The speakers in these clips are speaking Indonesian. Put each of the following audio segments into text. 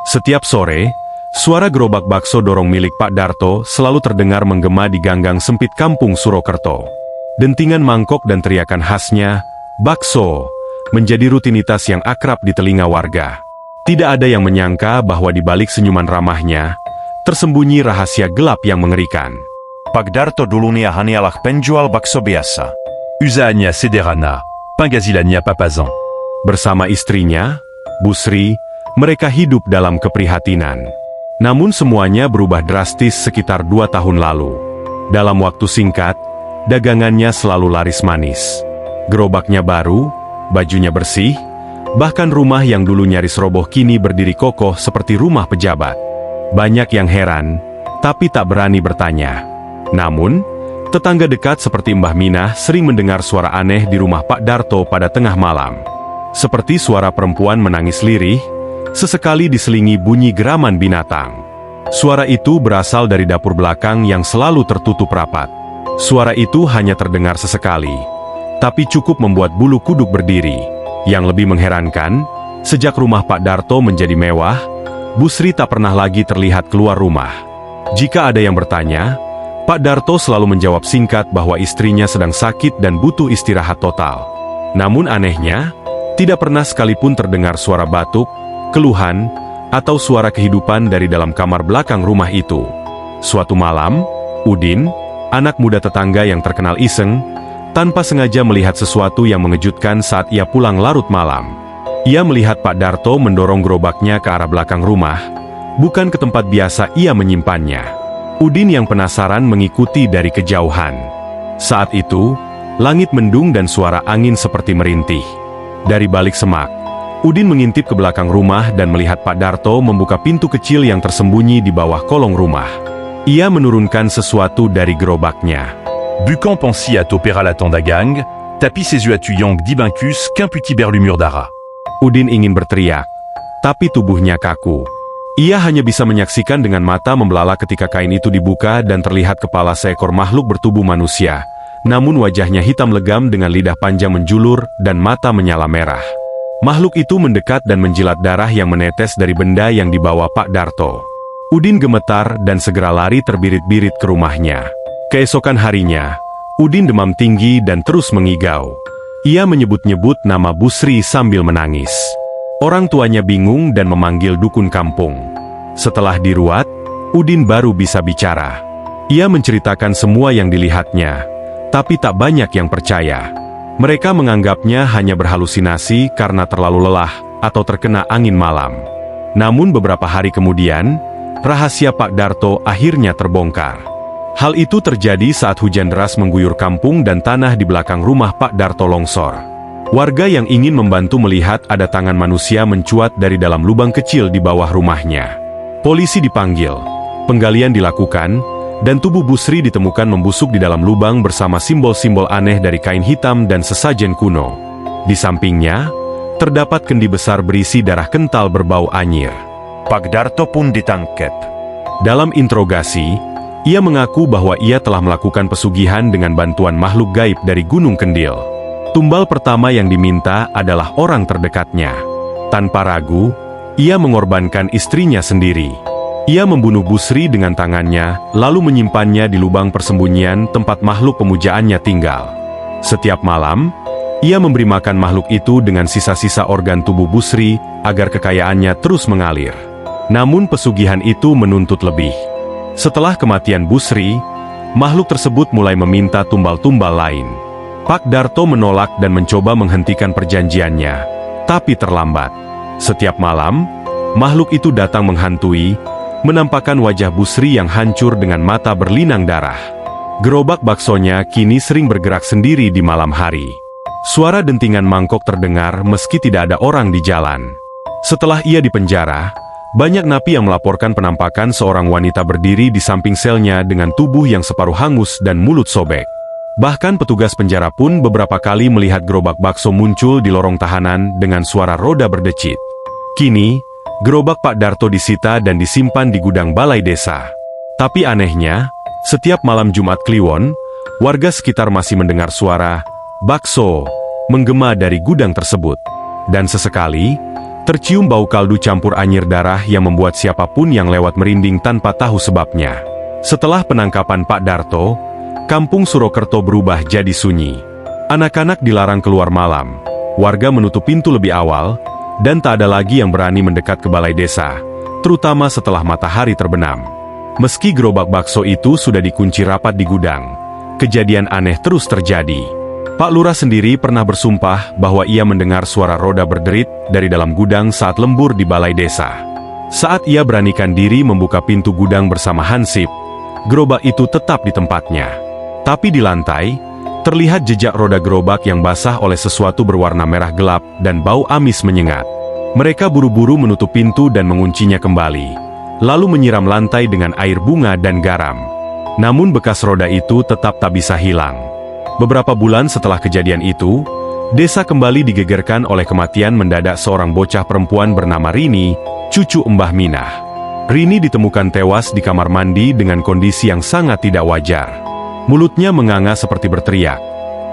Setiap sore, suara gerobak bakso dorong milik Pak Darto selalu terdengar menggema di ganggang sempit kampung Surokerto. Dentingan mangkok dan teriakan khasnya, "Bakso," menjadi rutinitas yang akrab di telinga warga. Tidak ada yang menyangka bahwa di balik senyuman ramahnya, tersembunyi rahasia gelap yang mengerikan. Pak Darto dulunya hanyalah penjual bakso biasa. Usahanya sederhana, penghasilannya papasan. Bersama istrinya, Bu Sri, mereka hidup dalam keprihatinan. Namun semuanya berubah drastis sekitar 2 tahun lalu. Dalam waktu singkat, dagangannya selalu laris manis. Gerobaknya baru, bajunya bersih, bahkan rumah yang dulu nyaris roboh kini berdiri kokoh seperti rumah pejabat. Banyak yang heran, tapi tak berani bertanya. Namun, tetangga dekat seperti Mbah Minah sering mendengar suara aneh di rumah Pak Darto pada tengah malam. Seperti suara perempuan menangis lirih, sesekali diselingi bunyi geraman binatang. Suara itu berasal dari dapur belakang yang selalu tertutup rapat. Suara itu hanya terdengar sesekali, tapi cukup membuat bulu kuduk berdiri. Yang lebih mengherankan, sejak rumah Pak Darto menjadi mewah, Bu Sri tak pernah lagi terlihat keluar rumah. Jika ada yang bertanya, Pak Darto selalu menjawab singkat bahwa istrinya sedang sakit dan butuh istirahat total. Namun anehnya, tidak pernah sekalipun terdengar suara batuk, keluhan, atau suara kehidupan dari dalam kamar belakang rumah itu. Suatu malam, Udin, anak muda tetangga yang terkenal iseng, tanpa sengaja melihat sesuatu yang mengejutkan saat ia pulang larut malam. Ia melihat Pak Darto mendorong gerobaknya ke arah belakang rumah, bukan ke tempat biasa ia menyimpannya. Udin yang penasaran mengikuti dari kejauhan. Saat itu, langit mendung dan suara angin seperti merintih. Dari balik semak, Udin mengintip ke belakang rumah dan melihat Pak Darto membuka pintu kecil yang tersembunyi di bawah kolong rumah. Ia menurunkan sesuatu dari gerobaknya. Bucan pensi à t'opéra la tandagang, tapis ses yeux à tuyang d'ibancus qu'un petit berlumur d'ara. Udin ingin berteriak, tapi tubuhnya kaku. Ia hanya bisa menyaksikan dengan mata membelalak ketika kain itu dibuka dan terlihat kepala seekor makhluk bertubuh manusia. Namun wajahnya hitam legam dengan lidah panjang menjulur dan mata menyala merah. Makhluk itu mendekat dan menjilat darah yang menetes dari benda yang dibawa Pak Darto. Udin gemetar dan segera lari terbirit-birit ke rumahnya. Keesokan harinya, Udin demam tinggi dan terus mengigau. Ia menyebut-nyebut nama Bu Sri sambil menangis. Orang tuanya bingung dan memanggil dukun kampung. Setelah diruat, Udin baru bisa bicara. Ia menceritakan semua yang dilihatnya, tapi tak banyak yang percaya. Mereka menganggapnya hanya berhalusinasi karena terlalu lelah atau terkena angin malam. Namun beberapa hari kemudian, rahasia Pak Darto akhirnya terbongkar. Hal itu terjadi saat hujan deras mengguyur kampung dan tanah di belakang rumah Pak Darto longsor. Warga yang ingin membantu melihat ada tangan manusia mencuat dari dalam lubang kecil di bawah rumahnya. Polisi dipanggil, penggalian dilakukan, dan tubuh Bu Sri ditemukan membusuk di dalam lubang bersama simbol-simbol aneh dari kain hitam dan sesajen kuno. Di sampingnya, terdapat kendi besar berisi darah kental berbau anyir. Pak Darto pun ditangkap. Dalam interogasi, ia mengaku bahwa ia telah melakukan pesugihan dengan bantuan makhluk gaib dari Gunung Kendil. Tumbal pertama yang diminta adalah orang terdekatnya. Tanpa ragu, ia mengorbankan istrinya sendiri. Ia membunuh Bu Sri dengan tangannya, lalu menyimpannya di lubang persembunyian tempat makhluk pemujaannya tinggal. Setiap malam, ia memberi makan makhluk itu dengan sisa-sisa organ tubuh Bu Sri agar kekayaannya terus mengalir. Namun pesugihan itu menuntut lebih. Setelah kematian Bu Sri, makhluk tersebut mulai meminta tumbal-tumbal lain. Pak Darto menolak dan mencoba menghentikan perjanjiannya, tapi terlambat. Setiap malam, makhluk itu datang menghantui, menampakkan wajah Bu Sri yang hancur dengan mata berlinang darah. Gerobak baksonya kini sering bergerak sendiri di malam hari. Suara dentingan mangkok terdengar meski tidak ada orang di jalan. Setelah ia dipenjara, banyak napi yang melaporkan penampakan seorang wanita berdiri di samping selnya dengan tubuh yang separuh hangus dan mulut sobek. Bahkan petugas penjara pun beberapa kali melihat gerobak bakso muncul di lorong tahanan dengan suara roda berdecit. Kini, gerobak Pak Darto disita dan disimpan di gudang balai desa. Tapi anehnya, setiap malam Jumat Kliwon, warga sekitar masih mendengar suara bakso menggema dari gudang tersebut. Dan sesekali, Tercium bau kaldu campur anyir darah yang membuat siapapun yang lewat merinding tanpa tahu sebabnya. Setelah penangkapan Pak Darto, kampung Surokerto berubah jadi sunyi. Anak-anak dilarang keluar malam, warga menutup pintu lebih awal, dan tak ada lagi yang berani mendekat ke balai desa, terutama setelah matahari terbenam. Meski gerobak bakso itu sudah dikunci rapat di gudang, kejadian aneh terus terjadi. Pak Lurah sendiri pernah bersumpah bahwa ia mendengar suara roda berderit dari dalam gudang saat lembur di balai desa. Saat ia beranikan diri membuka pintu gudang bersama Hansip, gerobak itu tetap di tempatnya. Tapi di lantai, terlihat jejak roda gerobak yang basah oleh sesuatu berwarna merah gelap dan bau amis menyengat. Mereka buru-buru menutup pintu dan menguncinya kembali, lalu menyiram lantai dengan air bunga dan garam. Namun bekas roda itu tetap tak bisa hilang. Beberapa bulan setelah kejadian itu, desa kembali digegerkan oleh kematian mendadak seorang bocah perempuan bernama Rini, cucu Mbah Minah. Rini ditemukan tewas di kamar mandi dengan kondisi yang sangat tidak wajar. Mulutnya menganga seperti berteriak,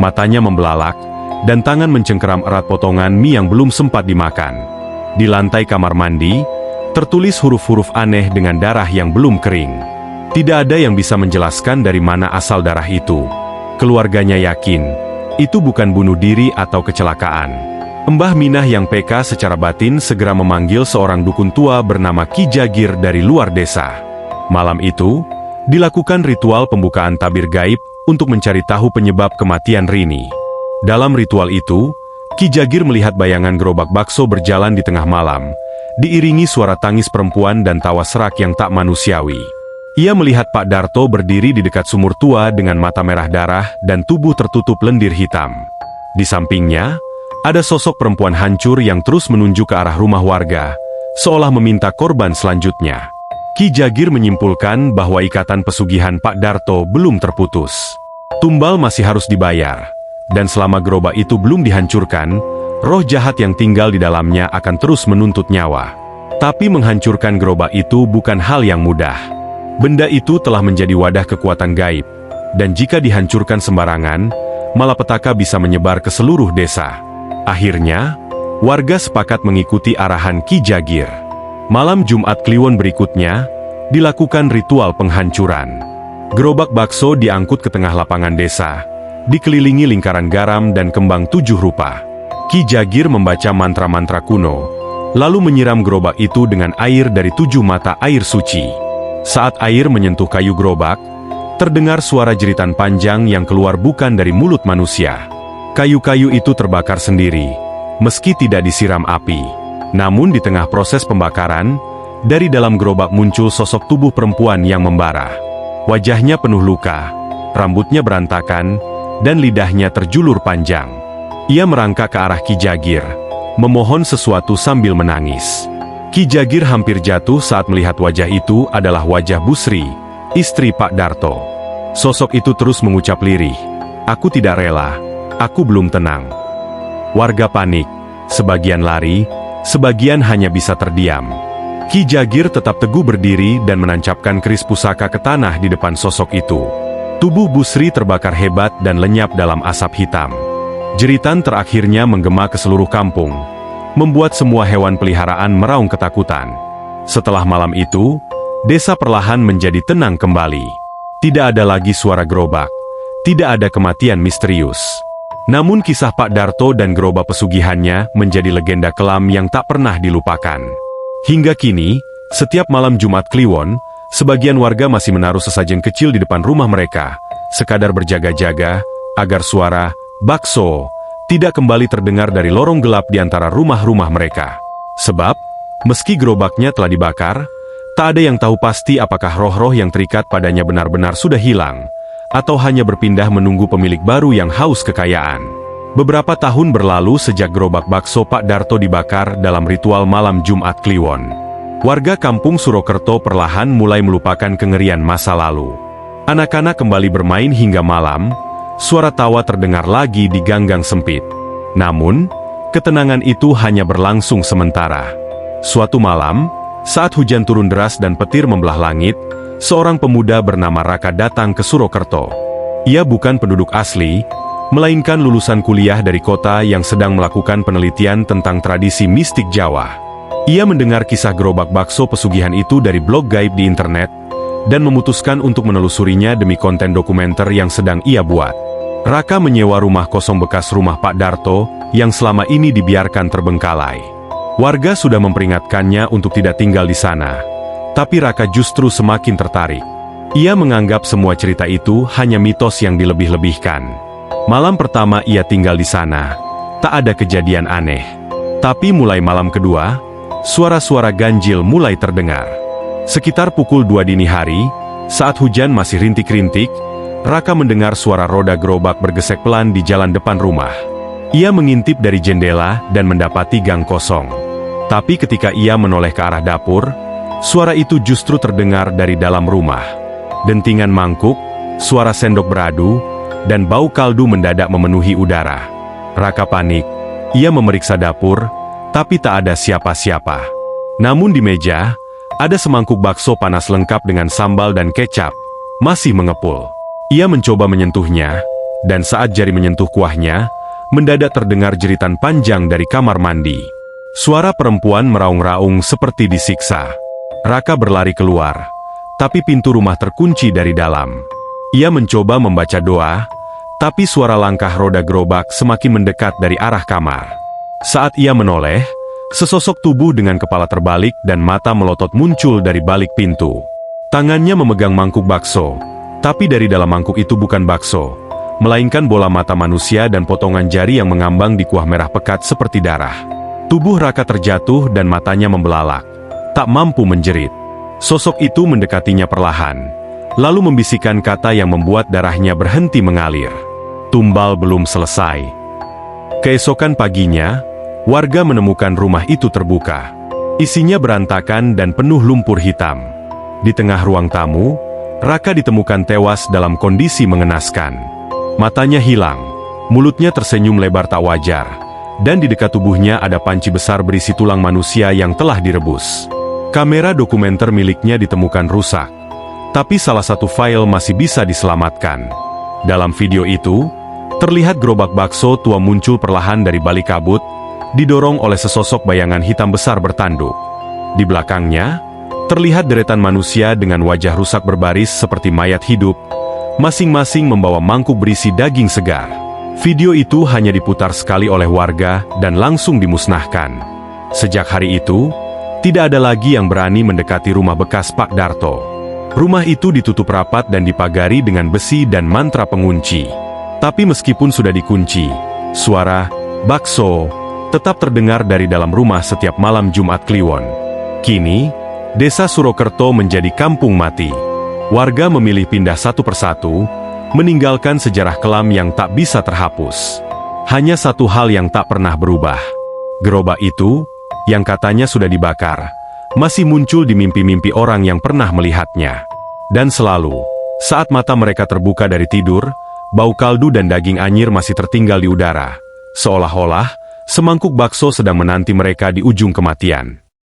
matanya membelalak, dan tangan mencengkeram erat potongan mie yang belum sempat dimakan. Di lantai kamar mandi, tertulis huruf-huruf aneh dengan darah yang belum kering. Tidak ada yang bisa menjelaskan dari mana asal darah itu. Keluarganya yakin, itu bukan bunuh diri atau kecelakaan. Mbah Minah yang peka secara batin segera memanggil seorang dukun tua bernama Ki Jagir dari luar desa. Malam itu, dilakukan ritual pembukaan tabir gaib untuk mencari tahu penyebab kematian Rini. Dalam ritual itu, Ki Jagir melihat bayangan gerobak bakso berjalan di tengah malam, diiringi suara tangis perempuan dan tawa serak yang tak manusiawi. Ia melihat Pak Darto berdiri di dekat sumur tua dengan mata merah darah dan tubuh tertutup lendir hitam. Di sampingnya, ada sosok perempuan hancur yang terus menunjuk ke arah rumah warga, seolah meminta korban selanjutnya. Ki Jagir menyimpulkan bahwa ikatan pesugihan Pak Darto belum terputus. Tumbal masih harus dibayar, dan selama gerobak itu belum dihancurkan, roh jahat yang tinggal di dalamnya akan terus menuntut nyawa. Tapi menghancurkan gerobak itu bukan hal yang mudah. Benda itu telah menjadi wadah kekuatan gaib, dan jika dihancurkan sembarangan, malapetaka bisa menyebar ke seluruh desa. Akhirnya, warga sepakat mengikuti arahan Ki Jagir. Malam Jumat Kliwon berikutnya, dilakukan ritual penghancuran. Gerobak bakso diangkut ke tengah lapangan desa, dikelilingi lingkaran garam dan kembang 7 rupa. Ki Jagir membaca mantra-mantra kuno, lalu menyiram gerobak itu dengan air dari 7 mata air suci. Saat air menyentuh kayu gerobak, terdengar suara jeritan panjang yang keluar bukan dari mulut manusia. Kayu-kayu itu terbakar sendiri, meski tidak disiram api. Namun di tengah proses pembakaran, dari dalam gerobak muncul sosok tubuh perempuan yang membara. Wajahnya penuh luka, rambutnya berantakan, dan lidahnya terjulur panjang. Ia merangkak ke arah Ki Jagir, memohon sesuatu sambil menangis. Ki Jagir hampir jatuh saat melihat wajah itu adalah wajah Busri, istri Pak Darto. Sosok itu terus mengucap lirih, "Aku tidak rela, aku belum tenang." Warga panik, sebagian lari, sebagian hanya bisa terdiam. Ki Jagir tetap teguh berdiri dan menancapkan keris pusaka ke tanah di depan sosok itu. Tubuh Busri terbakar hebat dan lenyap dalam asap hitam. Jeritan terakhirnya menggema ke seluruh kampung, membuat semua hewan peliharaan meraung ketakutan. Setelah malam itu, desa perlahan menjadi tenang kembali. Tidak ada lagi suara gerobak, tidak ada kematian misterius. Namun kisah Pak Darto dan gerobak pesugihannya menjadi legenda kelam yang tak pernah dilupakan. Hingga kini, setiap malam Jumat Kliwon, sebagian warga masih menaruh sesajen kecil di depan rumah mereka, sekadar berjaga-jaga, agar suara bakso tidak kembali terdengar dari lorong gelap di antara rumah-rumah mereka. Sebab, meski gerobaknya telah dibakar, tak ada yang tahu pasti apakah roh-roh yang terikat padanya benar-benar sudah hilang, atau hanya berpindah menunggu pemilik baru yang haus kekayaan. Beberapa tahun berlalu sejak gerobak bakso Pak Darto dibakar dalam ritual malam Jumat Kliwon. Warga kampung Surokerto perlahan mulai melupakan kengerian masa lalu. Anak-anak kembali bermain hingga malam. Suara tawa terdengar lagi di ganggang sempit. Namun, ketenangan itu hanya berlangsung sementara. Suatu malam, saat hujan turun deras dan petir membelah langit, seorang pemuda bernama Raka datang ke Surokerto. Ia bukan penduduk asli, melainkan lulusan kuliah dari kota yang sedang melakukan penelitian tentang tradisi mistik Jawa. Ia mendengar kisah gerobak bakso pesugihan itu dari blog gaib di internet, dan memutuskan untuk menelusurinya demi konten dokumenter yang sedang ia buat. Raka menyewa rumah kosong bekas rumah Pak Darto, yang selama ini dibiarkan terbengkalai. Warga sudah memperingatkannya untuk tidak tinggal di sana, tapi Raka justru semakin tertarik. Ia menganggap semua cerita itu hanya mitos yang dilebih-lebihkan. Malam pertama ia tinggal di sana, tak ada kejadian aneh. Tapi mulai malam kedua, suara-suara ganjil mulai terdengar. Sekitar pukul 2 dini hari, saat hujan masih rintik-rintik, Raka mendengar suara roda gerobak bergesek pelan di jalan depan rumah. Ia mengintip dari jendela dan mendapati gang kosong. Tapi ketika ia menoleh ke arah dapur, suara itu justru terdengar dari dalam rumah. Dentingan mangkuk, suara sendok beradu, dan bau kaldu mendadak memenuhi udara. Raka panik. Ia memeriksa dapur, tapi tak ada siapa-siapa. Namun di meja, ada semangkuk bakso panas lengkap dengan sambal dan kecap, masih mengepul. Ia mencoba menyentuhnya, dan saat jari menyentuh kuahnya, mendadak terdengar jeritan panjang dari kamar mandi. Suara perempuan meraung-raung seperti disiksa. Raka berlari keluar, tapi pintu rumah terkunci dari dalam. Ia mencoba membaca doa, tapi suara langkah roda gerobak semakin mendekat dari arah kamar. Saat ia menoleh, sesosok tubuh dengan kepala terbalik dan mata melotot muncul dari balik pintu. Tangannya memegang mangkuk bakso, tapi dari dalam mangkuk itu bukan bakso, melainkan bola mata manusia dan potongan jari yang mengambang di kuah merah pekat seperti darah. Tubuh Raka terjatuh dan matanya membelalak, tak mampu menjerit. Sosok itu mendekatinya perlahan, lalu membisikkan kata yang membuat darahnya berhenti mengalir. Tumbal belum selesai. Keesokan paginya, warga menemukan rumah itu terbuka. Isinya berantakan dan penuh lumpur hitam. Di tengah ruang tamu, Raka ditemukan tewas dalam kondisi mengenaskan. Matanya hilang, mulutnya tersenyum lebar tak wajar, dan di dekat tubuhnya ada panci besar berisi tulang manusia yang telah direbus. Kamera dokumenter miliknya ditemukan rusak, tapi salah satu file masih bisa diselamatkan. Dalam video itu, terlihat gerobak bakso tua muncul perlahan dari balik kabut, didorong oleh sesosok bayangan hitam besar bertanduk. Di belakangnya, terlihat deretan manusia dengan wajah rusak berbaris seperti mayat hidup, masing-masing membawa mangkuk berisi daging segar. Video itu hanya diputar sekali oleh warga dan langsung dimusnahkan. Sejak hari itu, tidak ada lagi yang berani mendekati rumah bekas Pak Darto. Rumah itu ditutup rapat dan dipagari dengan besi dan mantra pengunci. Tapi meskipun sudah dikunci, suara bakso tetap terdengar dari dalam rumah setiap malam Jumat Kliwon. Kini, Desa Surokerto menjadi kampung mati. Warga memilih pindah satu persatu, meninggalkan sejarah kelam yang tak bisa terhapus. Hanya satu hal yang tak pernah berubah. Gerobak itu, yang katanya sudah dibakar, masih muncul di mimpi-mimpi orang yang pernah melihatnya. Dan selalu, saat mata mereka terbuka dari tidur, bau kaldu dan daging anyir masih tertinggal di udara. Seolah-olah, semangkuk bakso sedang menanti mereka di ujung kematian.